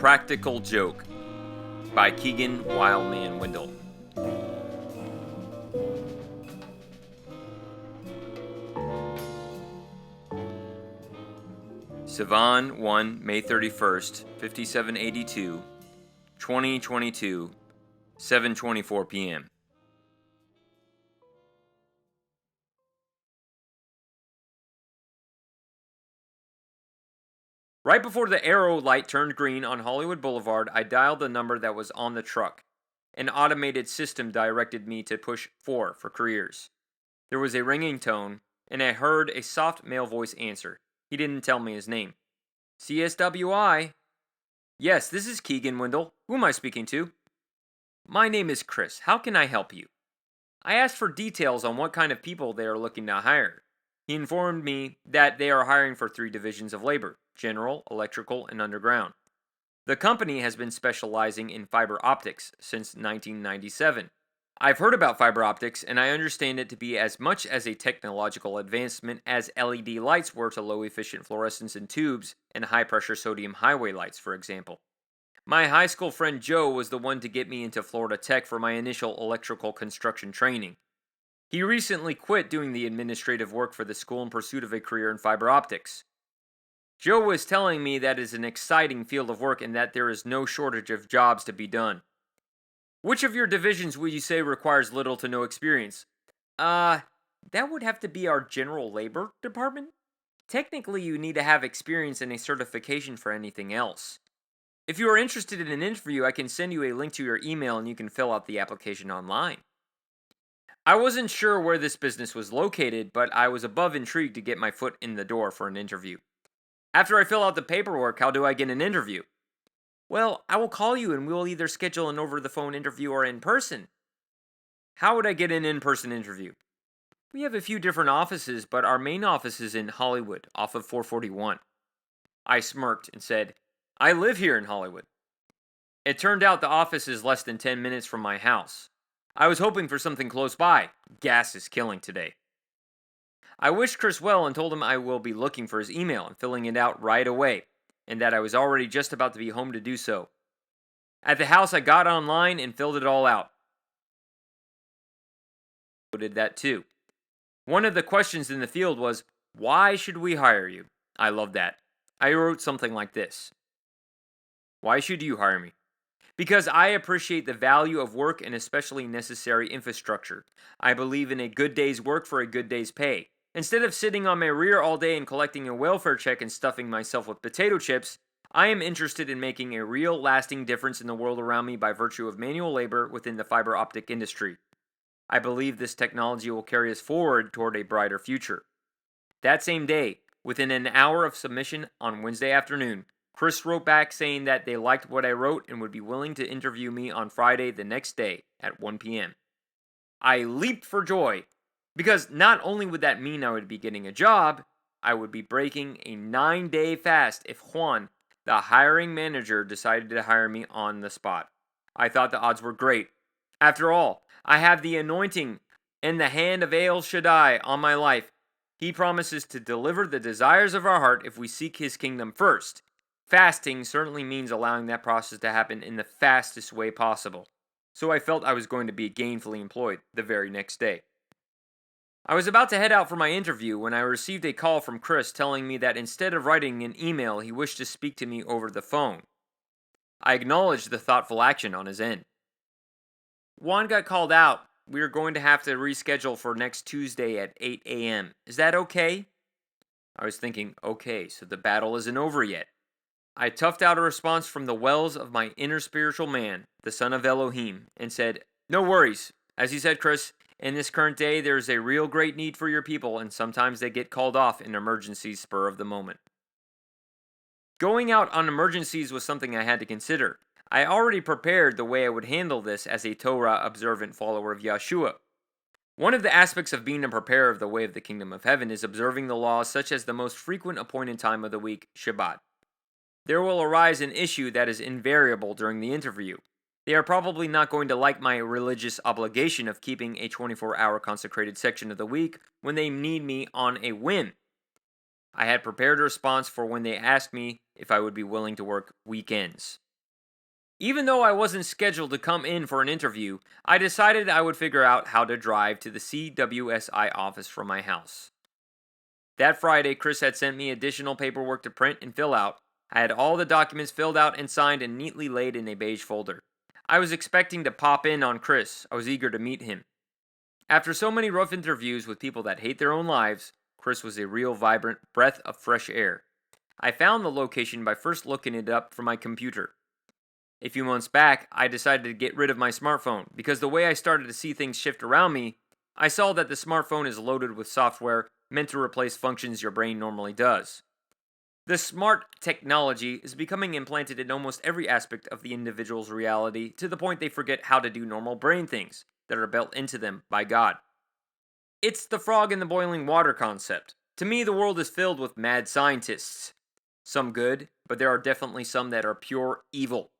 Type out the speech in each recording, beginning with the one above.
Practical Joke by Kegan Windle. Sivan 1, May 31st, 5782, 2022, 7:24 p.m. Right before the arrow light turned green on Hollywood Boulevard, I dialed the number that was on the truck. An automated system directed me to push 4 for careers. There was a ringing tone, and I heard a soft male voice answer. He didn't tell me his name. CSWI? Yes, this is Kegan Windle. Who am I speaking to? My name is Chris. How can I help you? I asked for details on what kind of people they are looking to hire. He informed me that they are hiring for 3 divisions of labor: general, electrical, and underground. The company has been specializing in fiber optics since 1997. I've heard about fiber optics, and I understand it to be as much as a technological advancement as LED lights were to low-efficient fluorescents in tubes and high-pressure sodium highway lights, for example. My high school friend Joe was the one to get me into Florida Tech for my initial electrical construction training. He recently quit doing the administrative work for the school in pursuit of a career in fiber optics. Joe was telling me that it is an exciting field of work and that there is no shortage of jobs to be done. Which of your divisions would you say requires little to no experience? That would have to be our general labor department. Technically, you need to have experience and a certification for anything else. If you are interested in an interview, I can send you a link to your email and you can fill out the application online. I wasn't sure where this business was located, but I was above intrigued to get my foot in the door for an interview. After I fill out the paperwork, how do I get an interview? Well, I will call you and we will either schedule an over-the-phone interview or in person. How would I get an in-person interview? We have a few different offices, but our main office is in Hollywood, off of 441. I smirked and said, I live here in Hollywood. It turned out the office is less than 10 minutes from my house. I was hoping for something close by. Gas is killing today. I wished Chris well and told him I will be looking for his email and filling it out right away, and that I was already just about to be home to do so. At the house, I got online and filled it all out. I did that too. One of the questions in the field was, why should we hire you? I love that. I wrote something like this. Why should you hire me? Because I appreciate the value of work and especially necessary infrastructure. I believe in a good day's work for a good day's pay. Instead of sitting on my rear all day and collecting a welfare check and stuffing myself with potato chips, I am interested in making a real lasting difference in the world around me by virtue of manual labor within the fiber optic industry. I believe this technology will carry us forward toward a brighter future. That same day, within an hour of submission on Wednesday afternoon, Chris wrote back saying that they liked what I wrote and would be willing to interview me on Friday the next day at 1 p.m. I leaped for joy, because not only would that mean I would be getting a job, I would be breaking a 9-day fast if Juan, the hiring manager, decided to hire me on the spot. I thought the odds were great. After all, I have the anointing and the hand of El Shaddai on my life. He promises to deliver the desires of our heart if we seek his kingdom first. Fasting certainly means allowing that process to happen in the fastest way possible. So I felt I was going to be gainfully employed the very next day. I was about to head out for my interview when I received a call from Chris telling me that instead of writing an email, he wished to speak to me over the phone. I acknowledged the thoughtful action on his end. Juan got called out. We are going to have to reschedule for next Tuesday at 8 a.m. Is that okay? I was thinking, okay, so the battle isn't over yet. I toughed out a response from the wells of my inner spiritual man, the son of Elohim, and said, no worries. As you said, Chris, in this current day, there is a real great need for your people, and sometimes they get called off in emergencies spur of the moment. Going out on emergencies was something I had to consider. I already prepared the way I would handle this as a Torah-observant follower of Yeshua. One of the aspects of being a preparer of the way of the kingdom of heaven is observing the laws such as the most frequent appointed time of the week, Shabbat. There will arise an issue that is invariable during the interview. They are probably not going to like my religious obligation of keeping a 24-hour consecrated section of the week when they need me on a whim. I had prepared a response for when they asked me if I would be willing to work weekends. Even though I wasn't scheduled to come in for an interview, I decided I would figure out how to drive to the CWSI office from my house. That Friday, Chris had sent me additional paperwork to print and fill out. I had all the documents filled out and signed and neatly laid in a beige folder. I was expecting to pop in on Chris. I was eager to meet him. After so many rough interviews with people that hate their own lives, Chris was a real vibrant breath of fresh air. I found the location by first looking it up from my computer. A few months back, I decided to get rid of my smartphone because the way I started to see things shift around me, I saw that the smartphone is loaded with software meant to replace functions your brain normally does. The smart technology is becoming implanted in almost every aspect of the individual's reality to the point they forget how to do normal brain things that are built into them by God. It's the frog in the boiling water concept. To me, the world is filled with mad scientists. Some good, but there are definitely some that are pure evil.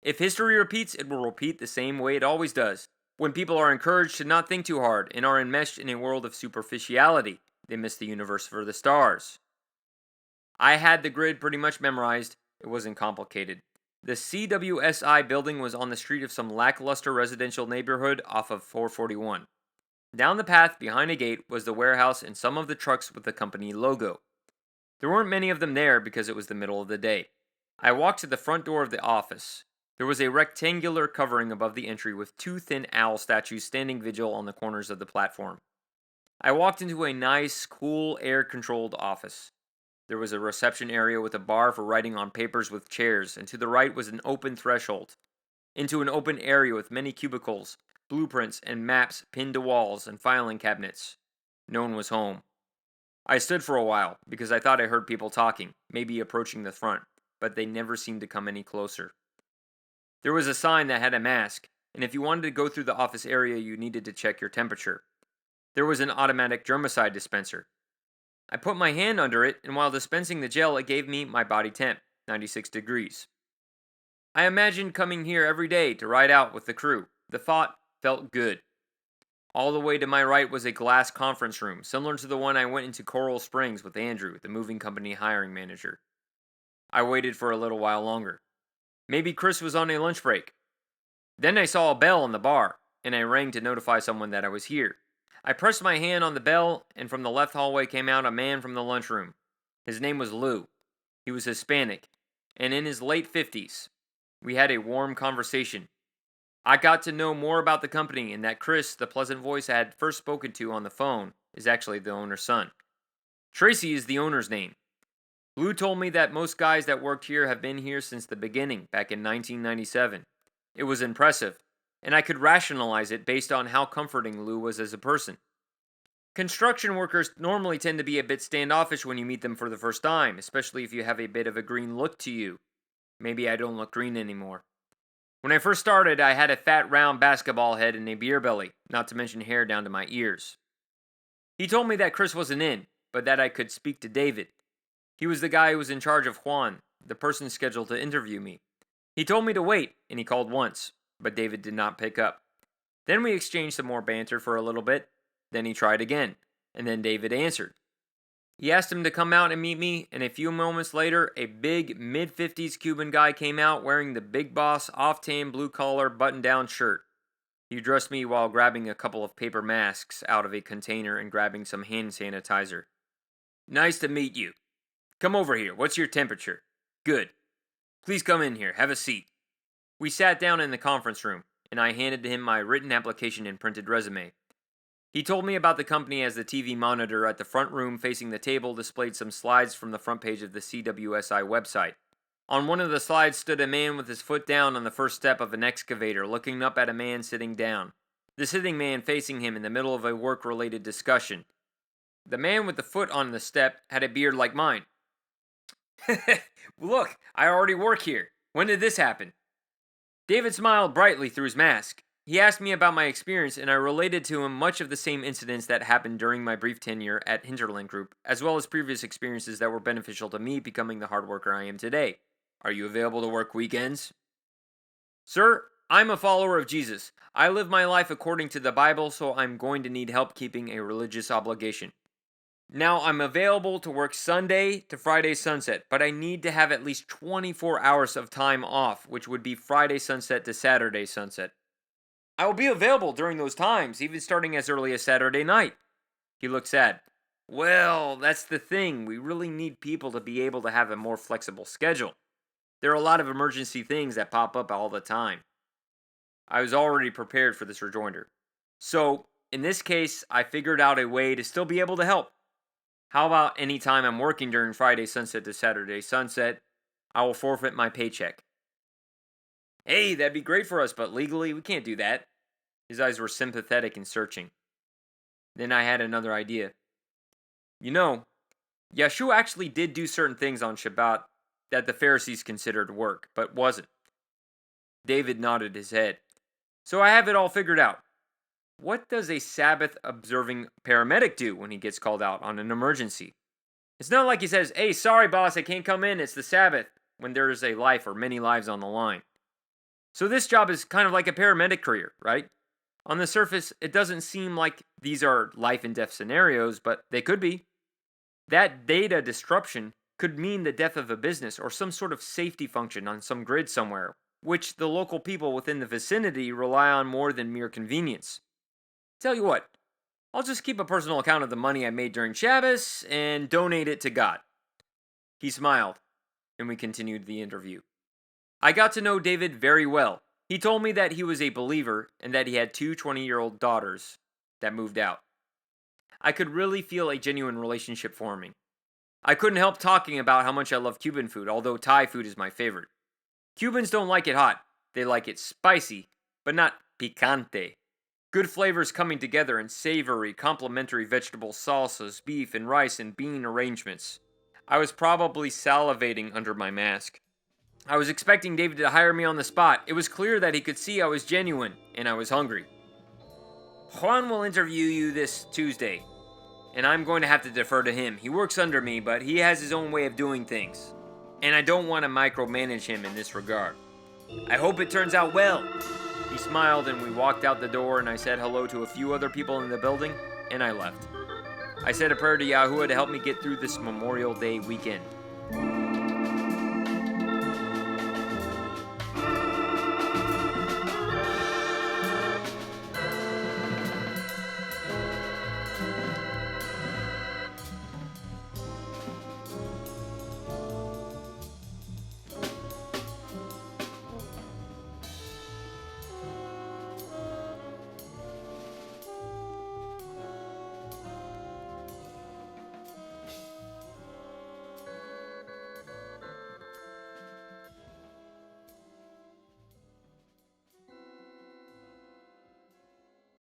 If history repeats, it will repeat the same way it always does. When people are encouraged to not think too hard and are enmeshed in a world of superficiality, they miss the universe for the stars. I had the grid pretty much memorized. It wasn't complicated. The CWSI building was on the street of some lackluster residential neighborhood off of 441. Down the path behind a gate was the warehouse and some of the trucks with the company logo. There weren't many of them there because it was the middle of the day. I walked to the front door of the office. There was a rectangular covering above the entry with two thin owl statues standing vigil on the corners of the platform. I walked into a nice, cool, air-controlled office. There was a reception area with a bar for writing on papers with chairs, and to the right was an open threshold into an open area with many cubicles, blueprints, and maps pinned to walls and filing cabinets. No one was home. I stood for a while because I thought I heard people talking, maybe approaching the front, but they never seemed to come any closer. There was a sign that had a mask, and if you wanted to go through the office area, you needed to check your temperature. There was an automatic germicide dispenser. I put my hand under it, and while dispensing the gel, it gave me my body temp, 96 degrees. I imagined coming here every day to ride out with the crew. The thought felt good. All the way to my right was a glass conference room, similar to the one I went into Coral Springs with Andrew, the moving company hiring manager. I waited for a little while longer. Maybe Chris was on a lunch break. Then I saw a bell on the bar, and I rang to notify someone that I was here. I pressed my hand on the bell, and from the left hallway came out a man from the lunchroom. His name was Lou. He was Hispanic, and in his late 50s. We had a warm conversation. I got to know more about the company, and that Chris, the pleasant voice I had first spoken to on the phone, is actually the owner's son. Tracy is the owner's name. Lou told me that most guys that worked here have been here since the beginning, back in 1997. It was impressive, and I could rationalize it based on how comforting Lou was as a person. Construction workers normally tend to be a bit standoffish when you meet them for the first time, especially if you have a bit of a green look to you. Maybe I don't look green anymore. When I first started, I had a fat round basketball head and a beer belly, not to mention hair down to my ears. He told me that Chris wasn't in, but that I could speak to David. He was the guy who was in charge of Juan, the person scheduled to interview me. He told me to wait, and he called once, but David did not pick up. Then we exchanged some more banter for a little bit. Then he tried again, and then David answered. He asked him to come out and meet me, and a few moments later, a big mid-50s Cuban guy came out wearing the Big Boss off-tan blue-collar button-down shirt. He addressed me while grabbing a couple of paper masks out of a container and grabbing some hand sanitizer. Nice to meet you. Come over here. What's your temperature? Good. Please come in here. Have a seat. We sat down in the conference room, and I handed him my written application and printed resume. He told me about the company as the TV monitor at the front room facing the table displayed some slides from the front page of the CWSI website. On one of the slides stood a man with his foot down on the first step of an excavator, looking up at a man sitting down. The sitting man facing him in the middle of a work-related discussion. The man with the foot on the step had a beard like mine. Look, I already work here. When did this happen? David smiled brightly through his mask. He asked me about my experience, and I related to him much of the same incidents that happened during my brief tenure at Hinterland Group, as well as previous experiences that were beneficial to me becoming the hard worker I am today. Are you available to work weekends? Sir, I'm a follower of Jesus. I live my life according to the Bible, so I'm going to need help keeping a religious obligation. Now I'm available to work Sunday to Friday sunset, but I need to have at least 24 hours of time off, which would be Friday sunset to Saturday sunset. I will be available during those times, even starting as early as Saturday night. He looked sad. Well, that's the thing. We really need people to be able to have a more flexible schedule. There are a lot of emergency things that pop up all the time. I was already prepared for this rejoinder. So, in this case, I figured out a way to still be able to help. How about any time I'm working during Friday sunset to Saturday sunset, I will forfeit my paycheck? Hey, that'd be great for us, but legally we can't do that. His eyes were sympathetic and searching. Then I had another idea. You know, Yeshua actually did do certain things on Shabbat that the Pharisees considered work, but wasn't. David nodded his head. So I have it all figured out. What does a Sabbath observing paramedic do when he gets called out on an emergency? It's not like he says, hey, sorry boss, I can't come in, it's the Sabbath, when there is a life or many lives on the line. So this job is kind of like a paramedic career, right? On the surface, it doesn't seem like these are life and death scenarios, but they could be. That data disruption could mean the death of a business or some sort of safety function on some grid somewhere, which the local people within the vicinity rely on more than mere convenience. Tell you what, I'll just keep a personal account of the money I made during Shabbos and donate it to God. He smiled, and we continued the interview. I got to know David very well. He told me that he was a believer and that he had two 20-year-old daughters that moved out. I could really feel a genuine relationship forming. I couldn't help talking about how much I love Cuban food, although Thai food is my favorite. Cubans don't like it hot. They like it spicy, but not picante. Good flavors coming together in savory, complementary vegetable salsas, beef and rice and bean arrangements. I was probably salivating under my mask. I was expecting David to hire me on the spot. It was clear that he could see I was genuine, and I was hungry. Juan will interview you this Tuesday, and I'm going to have to defer to him. He works under me, but he has his own way of doing things, and I don't want to micromanage him in this regard. I hope it turns out well. He smiled, and we walked out the door, and I said hello to a few other people in the building, and I left. I said a prayer to Yahuwah to help me get through this Memorial Day weekend.